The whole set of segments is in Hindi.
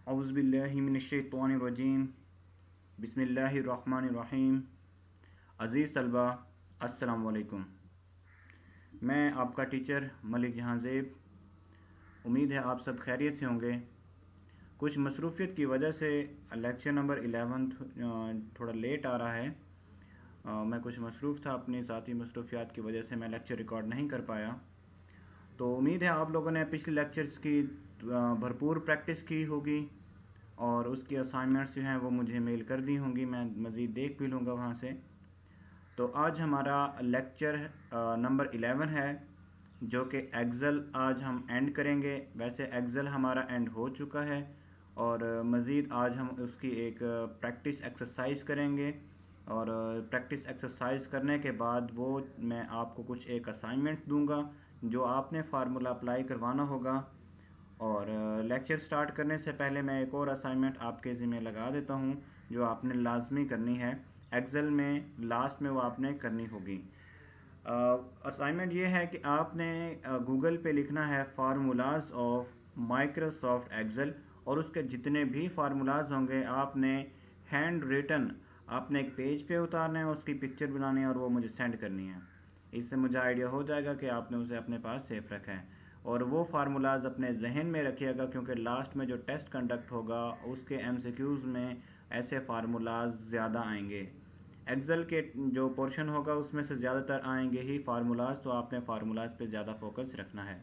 औज़ुबिल्लाहिमिनश्शैतानिर्रजीम बिस्मिल्लाहिर्रहमानिर्रहीम। अज़ीज़ तलबा, अस्सलाम वालेकुम। मैं आपका टीचर मलिक जहां ज़ेब। उम्मीद है आप सब खैरियत से होंगे। कुछ मसरूफ़ियत की वजह से लेक्चर नंबर 11 थोड़ा लेट आ रहा है। मैं कुछ मसरूफ़ था, अपनी ज़ाती मसरूफ़ियात की वजह से मैं लेक्चर रिकॉर्ड नहीं कर पाया। तो उम्मीद है आप लोगों ने पिछले लेक्चर्स की भरपूर प्रैक्टिस की होगी और उसकी असाइनमेंट्स जो हैं वो मुझे मेल कर दी होंगी, मैं मज़ीद देख भी लूँगा वहाँ से। तो आज हमारा लेक्चर नंबर 11 है, जो कि एक्सेल आज हम एंड करेंगे। वैसे एक्सेल हमारा एंड हो चुका है और मज़ीद आज हम उसकी एक प्रैक्टिस एक्सरसाइज करेंगे और प्रैक्टिस एक्सरसाइज करने के बाद वो मैं आपको कुछ एक असाइनमेंट दूंगा जो आपने फार्मूला अप्लाई करवाना होगा। और लेक्चर स्टार्ट करने से पहले मैं एक और असाइनमेंट आपके ज़िम्मे लगा देता हूँ जो आपने लाजमी करनी है। एक्सेल में लास्ट में वो आपने करनी होगी। असाइनमेंट ये है कि आपने गूगल पे लिखना है फार्मूलाज ऑफ माइक्रोसॉफ्ट एक्सेल और उसके जितने भी फार्मूलाज होंगे आपने हैंड रिटन आपने एक पेज पे उतारना है, उसकी पिक्चर बनानी है और वो मुझे सेंड करनी है। इससे मुझे आइडिया हो जाएगा कि आपने उसे अपने पास सेफ रखा है। और वो फार्मूलाज अपने जहन में रखिएगा क्योंकि लास्ट में जो टेस्ट कंडक्ट होगा उसके एमसीक्यूज़ में ऐसे फार्मूलाज ज़्यादा आएंगे। एक्सेल के जो पोर्शन होगा उसमें से ज़्यादातर आएंगे ही फार्मूलाज, तो आपने फार्मूलाज पे ज़्यादा फोकस रखना है।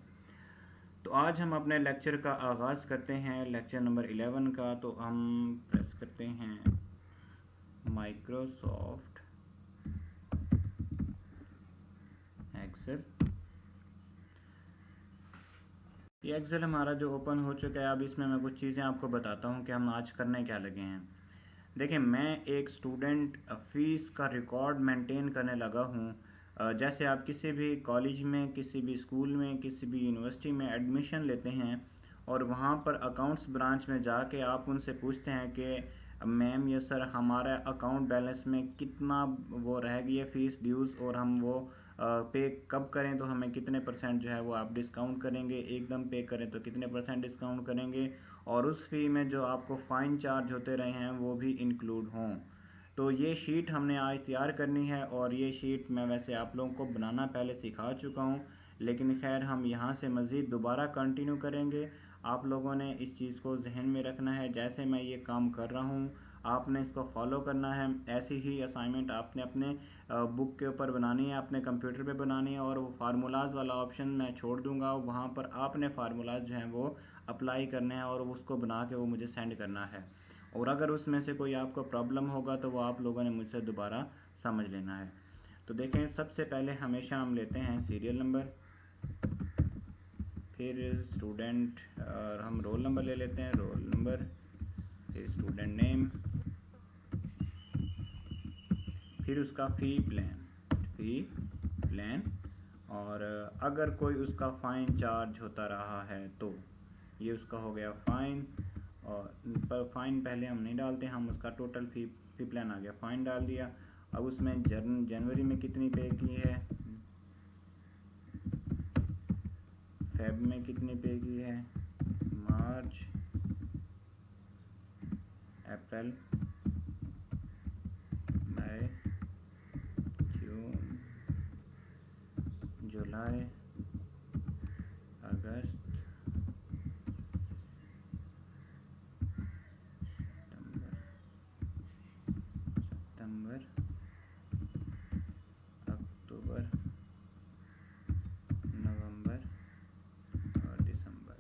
तो आज हम अपने लेक्चर का आगाज़ करते हैं, लेक्चर नंबर 11 का। तो हम प्रेस करते हैं माइक्रोसॉफ्ट एक्सेल। ये एक्सेल हमारा जो ओपन हो चुका है। अब इसमें मैं कुछ चीज़ें आपको बताता हूँ कि हम आज करने क्या लगे हैं। देखिए, मैं एक स्टूडेंट फ़ीस का रिकॉर्ड मेंटेन करने लगा हूँ। जैसे आप किसी भी कॉलेज में, किसी भी स्कूल में, किसी भी यूनिवर्सिटी में एडमिशन लेते हैं और वहाँ पर अकाउंट्स ब्रांच में जाके आप उनसे पूछते हैं कि मैम या सर हमारा अकाउंट बैलेंस में कितना वो रह गई है फ़ीस ड्यूज़ और हम वो पे कब करें तो हमें कितने % जो है वो आप डिस्काउंट करेंगे, एकदम पे करें तो कितने % डिस्काउंट करेंगे और उस फ़ी में जो आपको फ़ाइन चार्ज होते रहे हैं वो भी इंक्लूड हों। तो ये शीट हमने आज तैयार करनी है और ये शीट मैं वैसे आप लोगों को बनाना पहले सिखा चुका हूँ, लेकिन खैर हम यहाँ से मज़ीद दोबारा कंटिन्यू करेंगे। आप लोगों ने इस चीज़ को जहन में रखना है, जैसे मैं ये काम कर रहा हूँ आपने इसको फॉलो करना है। ऐसी ही असाइनमेंट आपने अपने बुक के ऊपर बनानी है, अपने कंप्यूटर पे बनानी है और वो फार्मूलाज वाला ऑप्शन मैं छोड़ दूंगा, वहाँ पर आपने फार्मूलाज जो हैं वो अप्लाई करने हैं और उसको बना के वो मुझे सेंड करना है। और अगर उसमें से कोई आपको प्रॉब्लम होगा तो वो आप लोगों ने मुझसे दोबारा समझ लेना है। तो देखें, सबसे पहले हमेशा हम लेते हैं सीरियल नंबर, फिर स्टूडेंट और हम रोल नंबर ले लेते हैं, रोल नंबर, फिर स्टूडेंट नेम, फिर उसका फ़ी प्लान और अगर कोई उसका फ़ाइन चार्ज होता रहा है तो ये उसका हो गया फ़ाइन। और पर फ़ाइन पहले हम नहीं डालते, हम उसका टोटल फ़ी प्लान आ गया, फ़ाइन डाल दिया। अब उसमें जनवरी में कितनी पे की है, फेब में कितनी पे की है, मार्च, अप्रैल, मई, जून, जुलाई, अगस्त, सितंबर, अक्टूबर, नवंबर और दिसंबर,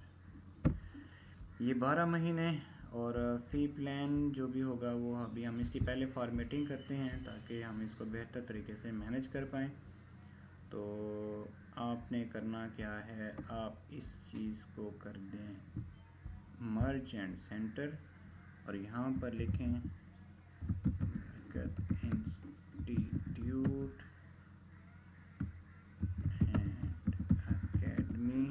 ये 12 महीने। और फ़ी प्लान जो भी होगा वो अभी हम इसकी पहले फॉर्मेटिंग करते हैं ताकि हम इसको बेहतर तरीके से मैनेज कर पाएँ। तो आपने करना क्या है, आप इस चीज़ को कर दें मर्ज एंड सेंटर और यहाँ पर लिखें इंस्टीट्यूट एंड अकेडमी,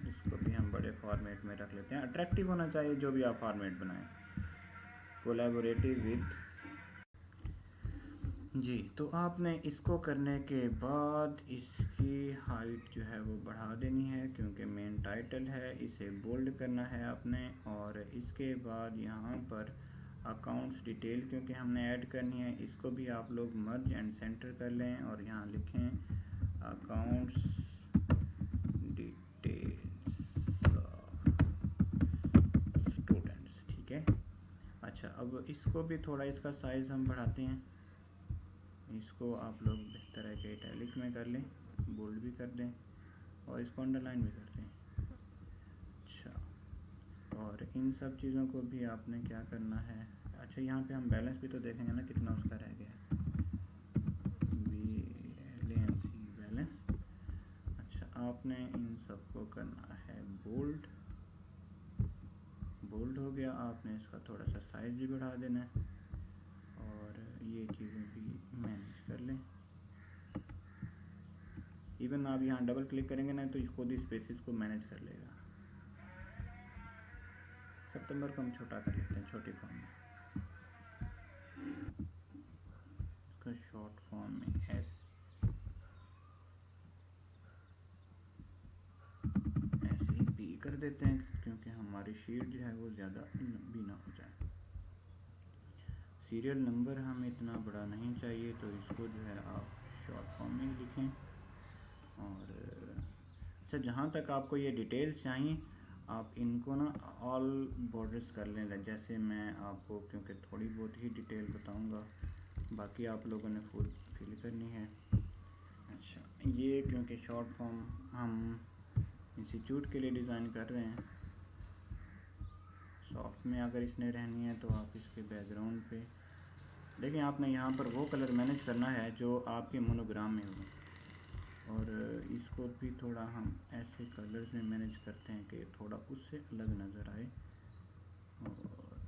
इसको भी हम बड़े फॉर्मेट में रख लेते हैं। अट्रैक्टिव होना चाहिए जो भी आप फॉर्मेट बनाएं। कोलैबोरेटिव विद जी, तो आपने इसको करने के बाद इसकी हाइट जो है वो बढ़ा देनी है, क्योंकि मेन टाइटल है, इसे बोल्ड करना है आपने। और इसके बाद यहाँ पर अकाउंट्स डिटेल क्योंकि हमने ऐड करनी है, इसको भी आप लोग मर्ज एंड सेंटर कर लें और यहाँ लिखें अकाउंट्स डिटेल्स स्टूडेंट्स। ठीक है। अच्छा, अब इसको भी थोड़ा इसका साइज़ हम बढ़ाते हैं। इसको आप लोग बेहतर है कि इटैलिक में कर लें, बोल्ड भी कर दें और इसको अंडरलाइन भी कर दें। अच्छा, और इन सब चीज़ों को भी आपने क्या करना है। अच्छा, यहाँ पे हम बैलेंस भी तो देखेंगे ना कितना उसका रह गया है, बैलेंस। अच्छा, आपने इन सबको करना है बोल्ड। बोल्ड हो गया, आपने इसका थोड़ा सा साइज़ भी बढ़ा देना है और ये चीज़ें भी मैनेज कर लें। इवन आप यहाँ डबल क्लिक करेंगे ना तो खुद ही स्पेसिस को मैनेज कर लेगा। सितंबर को हम छोटा कर लेते हैं, छोटी फॉर्म में, इसका शॉर्ट फॉर्म में ऐसे ही कर देते हैं, क्योंकि हमारी शीट जो है वो ज़्यादा लंबी ना हो जाए। सीरियल नंबर हमें इतना बड़ा नहीं चाहिए, तो इसको जो है आप शॉर्ट फॉर्म में लिखें। और अच्छा, जहाँ तक आपको ये डिटेल्स चाहिए आप इनको ना ऑल बॉर्डर्स कर लें। जैसे मैं आपको क्योंकि थोड़ी बहुत ही डिटेल बताऊंगा, बाकी आप लोगों ने फुल फिल करनी है। अच्छा, ये क्योंकि शॉर्ट फॉर्म हम इंस्टीट्यूट के लिए डिज़ाइन कर रहे हैं, सॉफ्ट में अगर इसने रहनी है तो आप इसके बैकग्राउंड पे लेकिन आपने यहाँ पर वो कलर मैनेज करना है जो आपके मोनोग्राम में हो। और इसको भी थोड़ा हम ऐसे कलर्स में मैनेज करते हैं कि थोड़ा उससे अलग नज़र आए। और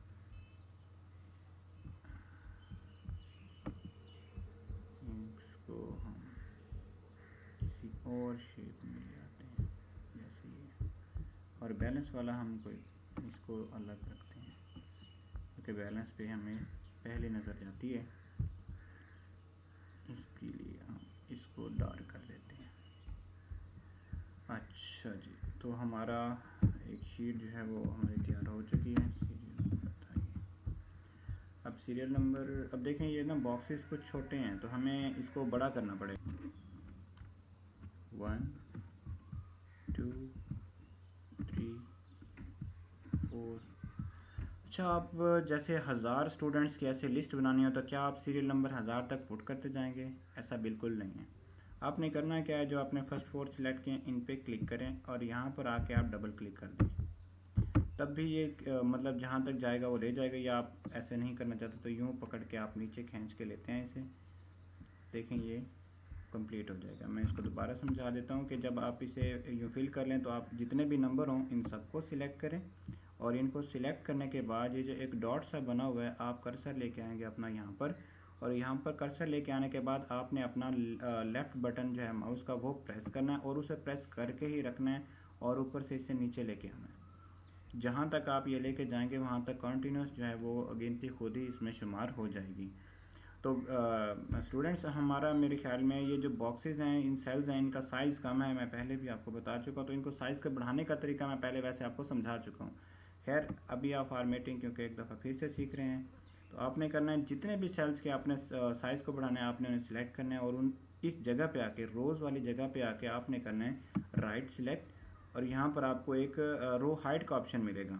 इसको हम किसी और शेप में ले आते हैं जैसे ये। और बैलेंस वाला हम कोई इसको अलग रखते हैं क्योंकि बैलेंस पे हमें पहले नज़र जाती है, इसके लिए हम इसको डार्क कर लेते हैं। अच्छा जी, तो हमारा एक शीट जो है वो हमारी तैयार हो चुकी है। अब सीरियल नंबर, अब देखें ये ना बॉक्सेस कुछ छोटे हैं तो हमें इसको बड़ा करना पड़ेगा। 1 2 3 4। अच्छा, आप जैसे 1000 स्टूडेंट्स की ऐसे लिस्ट बनानी हो तो क्या आप सीरियल नंबर 1000 तक पुट करते जाएंगे? ऐसा बिल्कुल नहीं है। आपने करना क्या है, जो आपने फर्स्ट 4 सिलेक्ट किए इन पे क्लिक करें और यहाँ पर आके आप डबल क्लिक कर दें, तब भी ये मतलब जहाँ तक जाएगा वो ले जाएगा। या आप ऐसे नहीं करना चाहते तो यूँ पकड़ के आप नीचे खींच के लेते हैं इसे, देखें ये कंप्लीट हो जाएगा। मैं इसको दोबारा समझा देता हूँ कि जब आप इसे यूँ फिल कर लें तो आप जितने भी नंबर हों इन सबको सिलेक्ट करें और इनको सिलेक्ट करने के बाद ये जो एक डॉट सा बना हुआ है आप कर्सर लेके आएंगे अपना यहाँ पर, और यहाँ पर कर्सर लेके आने के बाद आपने अपना लेफ़्ट बटन जो है माउस का वो प्रेस करना है और उसे प्रेस करके ही रखना है और ऊपर से इसे नीचे लेके आना है। जहाँ तक आप ये लेके जाएंगे वहाँ तक कंटिन्यूस जो है वो गिनती खुद ही इसमें शुमार हो जाएगी। तो स्टूडेंट्स, हमारा मेरे ख्याल में ये जो बॉक्सेस हैं, इन सेल्स हैं, इनका साइज़ कम है, मैं पहले भी आपको बता चुका हूँ। तो इनको साइज़ का बढ़ाने का तरीका मैं पहले वैसे आपको समझा चुका हूँ। खैर, अभी आप फॉर्मेटिंग क्योंकि एक दफ़ा फिर से सीख रहे हैं, तो आपने करना है जितने भी सेल्स के आपने साइज़ को बढ़ाना है आपने उन्हें सिलेक्ट करना है और उन इस जगह पे आके, रोज़ वाली जगह पे आके आपने करना है राइट सिलेक्ट और यहाँ पर आपको एक रो हाइट का ऑप्शन मिलेगा।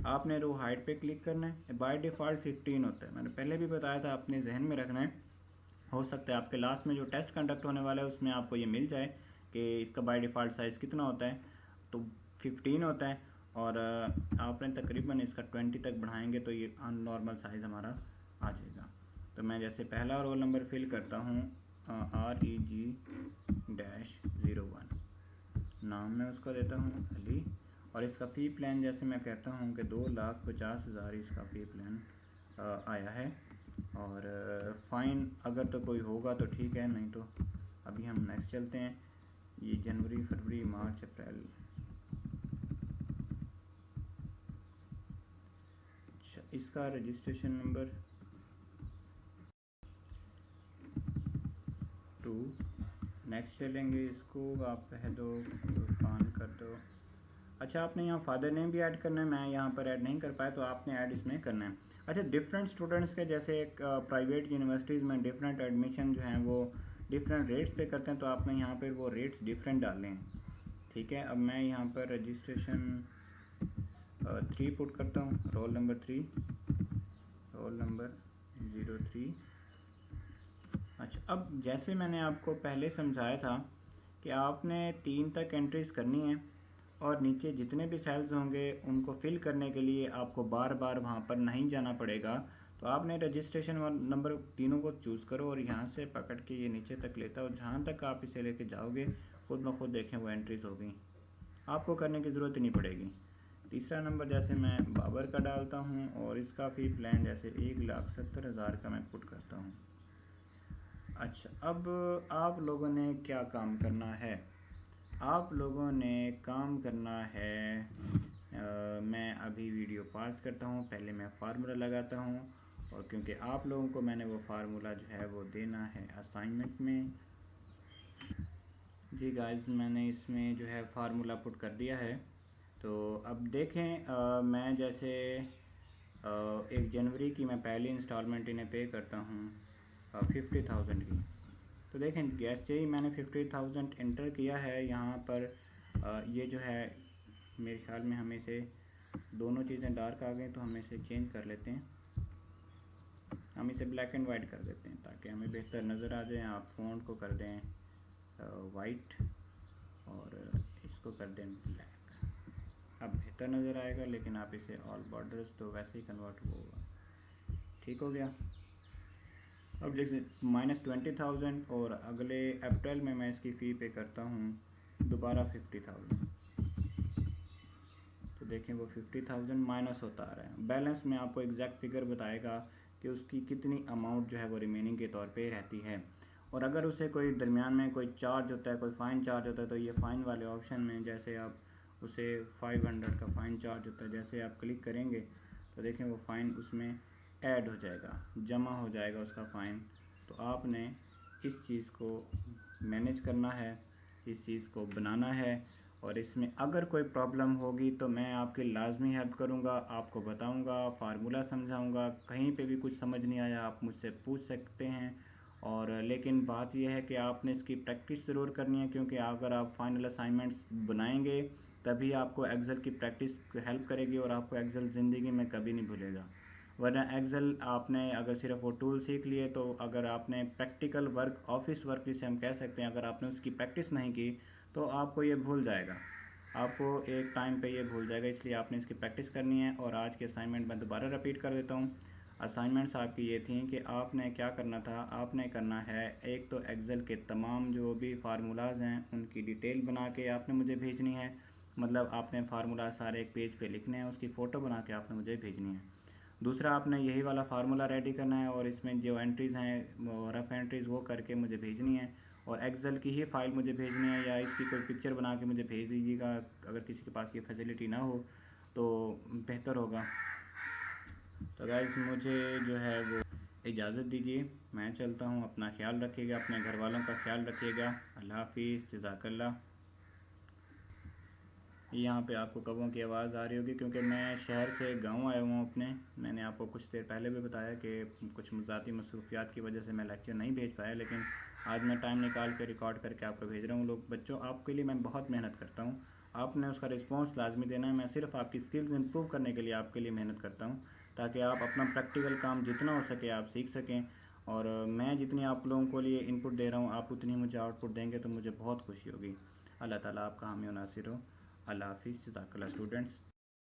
आपने रो हाइट पे क्लिक करना है। बाय डिफ़ॉल्ट 15 होता है, मैंने पहले भी बताया था, अपने जहन में रखना है। हो सकता है आपके लास्ट में जो टेस्ट कंडक्ट होने वाला है उसमें आपको ये मिल जाए कि इसका बाय डिफ़ॉल्ट साइज़ कितना होता है, तो 15 होता है। और आपने तकरीबन इसका 20 तक बढ़ाएंगे तो ये नॉर्मल साइज़ हमारा आ जाएगा। तो मैं जैसे पहला रोल नंबर फिल करता हूँ REG-01, नाम मैं उसका देता हूँ अली, और इसका फ़ी प्लान जैसे मैं कहता हूँ कि 2,50,000 इसका फ़ी प्लान आया है। और फ़ाइन अगर तो कोई होगा तो ठीक है, नहीं तो अभी हम नेक्स्ट चलते हैं। ये जनवरी, फरवरी, मार्च, अप्रैल। अच्छा, इसका रजिस्ट्रेशन नंबर 2। नेक्स्ट चलेंगे, इसको आप कह दो कुर्बान कर दो। अच्छा, आपने यहाँ फादर नेम भी ऐड करना है, मैं यहाँ पर ऐड नहीं कर पाया तो आपने ऐड इसमें करना है। अच्छा, डिफरेंट स्टूडेंट्स के जैसे एक प्राइवेट यूनिवर्सिटीज़ में डिफरेंट एडमिशन जो हैं वो डिफरेंट रेट्स पे करते हैं, तो आपने यहाँ पर वो रेट्स डिफरेंट डालने हैं। ठीक है, अब मैं यहाँ पर रजिस्ट्रेशन 3 पुट करता हूँ, रोल नंबर 3, रोल नंबर 03। अच्छा, अब जैसे मैंने आपको पहले समझाया था कि आपने 3 तक एंट्रीज़ करनी है और नीचे जितने भी सेल्स होंगे उनको फिल करने के लिए आपको बार बार वहाँ पर नहीं जाना पड़ेगा। तो आपने रजिस्ट्रेशन नंबर तीनों को चूज़ करो और यहाँ से पकड़ के ये नीचे तक लेता और जहाँ तक आप इसे लेके जाओगे खुद ब खुद देखें वो एंट्रीज़ हो गई, आपको करने की ज़रूरत ही नहीं पड़ेगी। तीसरा नंबर जैसे मैं बाबर का डालता हूँ और इसका फ़ी प्लान जैसे 1,70,000 का मैं पुट करता हूँ। अच्छा, अब आप लोगों ने क्या काम करना है, आप लोगों ने काम करना है मैं अभी वीडियो पास करता हूँ, पहले मैं फार्मूला लगाता हूँ और क्योंकि आप लोगों को मैंने वो फार्मूला जो है वो देना है असाइनमेंट में। जी गाइस, मैंने इसमें जो है फार्मूला पुट कर दिया है। तो अब देखें मैं जैसे 1 जनवरी की मैं पहली इंस्टॉलमेंट इन्हें पे करता हूँ 50,000 की। तो देखें जैसे ही मैंने 50,000 एंटर किया है यहाँ पर ये जो है मेरे ख्याल में हमें से दोनों चीज़ें डार्क आ गई तो हम इसे चेंज कर लेते हैं, हम इसे ब्लैक एंड वाइट कर देते हैं ताकि हमें बेहतर नज़र आ जाए। आप फ़ॉन्ट को कर दें वाइट और इसको कर दें ब्लैक, अब बेहतर नज़र आएगा, लेकिन आप इसे ऑल बॉर्डर्स तो वैसे ही कन्वर्ट होगा। ठीक हो गया। अब जैसे -20,000 और अगले अप्रैल में मैं इसकी फ़ी पे करता हूँ दोबारा 50,000, तो देखें वो 50,000 माइनस होता आ रहा है। बैलेंस में आपको एग्जैक्ट फिगर बताएगा कि उसकी कितनी अमाउंट जो है वो रिमेनिंग के तौर पे रहती है। और अगर उसे कोई दरमियान में कोई चार्ज होता है, कोई फ़ाइन चार्ज होता है, तो ये फ़ाइन वाले ऑप्शन में जैसे आप उसे 500 का फ़ाइन चार्ज होता है, जैसे आप क्लिक करेंगे तो देखें वो फ़ाइन उसमें ऐड हो जाएगा, जमा हो जाएगा उसका फ़ाइन। तो आपने इस चीज़ को मैनेज करना है, इस चीज़ को बनाना है और इसमें अगर कोई प्रॉब्लम होगी तो मैं आपकी लाजमी हेल्प करूंगा, आपको बताऊंगा, फार्मूला समझाऊंगा। कहीं पे भी कुछ समझ नहीं आया आप मुझसे पूछ सकते हैं। और लेकिन बात यह है कि आपने इसकी प्रैक्टिस ज़रूर करनी है, क्योंकि अगर आप फाइनल असाइनमेंट्स बनाएंगे तभी आपको एक्सेल की प्रैक्टिस हेल्प करेगी और आपको एक्सेल ज़िंदगी में कभी नहीं भूलेगा। वरना एक्सेल आपने अगर सिर्फ वो टूल सीख लिए तो अगर आपने प्रैक्टिकल वर्क, ऑफिस वर्क जिसे हम कह सकते हैं, अगर आपने उसकी प्रैक्टिस नहीं की तो आपको ये भूल जाएगा, आपको एक टाइम पे ये भूल जाएगा। इसलिए आपने इसकी प्रैक्टिस करनी है। और आज के असाइनमेंट मैं दोबारा रिपीट कर देता हूँ। असाइनमेंट्स आपकी ये थी कि आपने क्या करना था, आपने करना है एक तो एक्सेल के तमाम जो भी फार्मूलाज़ हैं उनकी डिटेल बना के आपने मुझे भेजनी है, मतलब आपने फार्मूला सारे एक पेज पे लिखने हैं, उसकी फ़ोटो बना के आपने मुझे भेजनी है। दूसरा, आपने यही वाला फार्मूला रेडी करना है और इसमें जो एंट्रीज़ हैं रफ़ एंट्रीज़ वो करके मुझे भेजनी है और एक्सेल की ही फ़ाइल मुझे भेजनी है, या इसकी कोई पिक्चर बना के मुझे भेज दीजिएगा। अगर किसी के पास ये फैसिलिटी ना हो तो बेहतर होगा। तो गाइस, मुझे जो है वो इजाज़त दीजिए, मैं चलता हूँ। अपना ख्याल रखिएगा, अपने घर वालों का ख्याल रखिएगा। अल्लाह हाफिज़, जज़ाकल्लाह। यहाँ पे आपको कौवों की आवाज़ आ रही होगी क्योंकि मैं शहर से गांव आया हुआ हूँ अपने। मैंने आपको कुछ देर पहले भी बताया कि कुछ ज़ाती मसरूफियात की वजह से मैं लेक्चर नहीं भेज पाया, लेकिन आज मैं टाइम निकाल के रिकॉर्ड करके आपको भेज रहा हूँ। लोग बच्चों, आपके लिए मैं बहुत मेहनत करता हूँ, आपने उसका रिस्पॉन्स लाजमी देना है। मैं सिर्फ आपकी स्किल्स इम्प्रूव करने के लिए आपके लिए मेहनत करता हूँ, ताकि आप अपना प्रैक्टिकल काम जितना हो सके आप सीख सकें। और मैं जितनी आप लोगों को लिए इनपुट दे रहा हूँ, आप उतनी मुझे आउटपुट देंगे तो मुझे बहुत खुशी होगी। अल्लाह ताला आपका हामी और नासिर हो। अल्लाह हाफिज़, जज़ाकल्लाह स्टूडेंट्स।